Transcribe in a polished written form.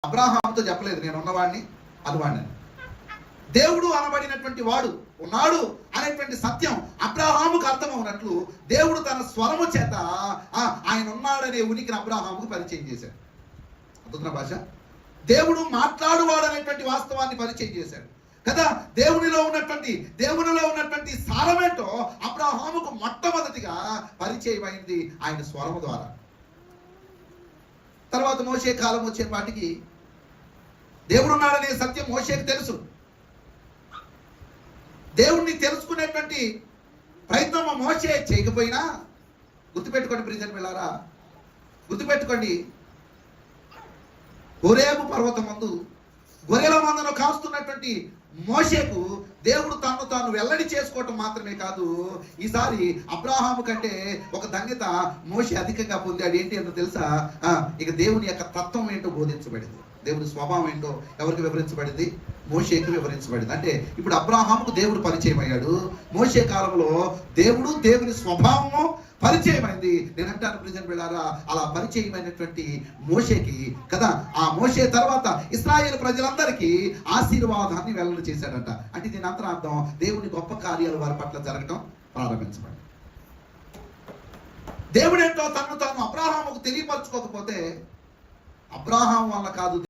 అబ్రాహాముతో చెప్పలేదు నేను ఉన్నవాడిని అదివాడిని. దేవుడు అనబడినటువంటి వాడు ఉన్నాడు అనేటువంటి సత్యం అబ్రాహాముకు అర్థమవునట్లు దేవుడు తన స్వరము చేత ఆయన ఉన్నాడనే ఉనికిని అబ్రాహాముకు పరిచయం చేశాడు. అర్థున్న భాష. దేవుడు మాట్లాడువాడు అనేటువంటి వాస్తవాన్ని పరిచయం చేశాడు కదా. దేవునిలో ఉన్నటువంటి సారమేంటో అబ్రాహాముకు మొట్టమొదటిగా పరిచయం అయింది ఆయన స్వరము ద్వారా. తర్వాత మోషే కాలం వచ్చేపాటికి దేవుడు ఉన్నాడనే సత్యం మోషేకు తెలుసు. దేవుణ్ణి తెలుసుకునేటువంటి ప్రయత్నం మోషే చేయకపోయినా, గుర్తుపెట్టుకోండి ప్రియజన పిల్లారా, గుర్తుపెట్టుకోండి, హోరేబు పర్వతం మందు గొర్రెల మందను కాస్తున్నటువంటి మోషేకు దేవుడు తను తాను వెల్లడి చేసుకోవటం మాత్రమే కాదు, ఈసారి అబ్రాహాము కంటే ఒక ధన్యత మోషే అధికంగా పొందాడు. ఏంటి అంటే తెలుసా? ఇక దేవుని యొక్క తత్వం ఏంటో బోధించబడింది. దేవుని స్వభావం ఏంటో ఎవరికి వివరించబడింది? మోషేకి వివరించబడింది. అంటే ఇప్పుడు అబ్రాహాముకు దేవుడు పరిచయం అయ్యాడు. మోషే కాలంలో దేవుని స్వభావము పరిచయమైంది. నేను అంటాను ప్రియజన బిడ్డలారా, అలా పరిచయమైనటువంటి మోషేకి కదా, ఆ మోషే తర్వాత ఇశ్రాయేలు ప్రజలందరికీ ఆశీర్వాదాన్ని వెల్లడి చేశాడంట. అంటే దీని అంతరార్థం దేవుని గొప్ప కార్యాలు వారి పట్ల జరగటం ప్రారంభించబడింది. దేవుడేంటో తను తాను అబ్రాహాముకు తెలియపరచుకోకపోతే అబ్రాహాం వల్ల కాదు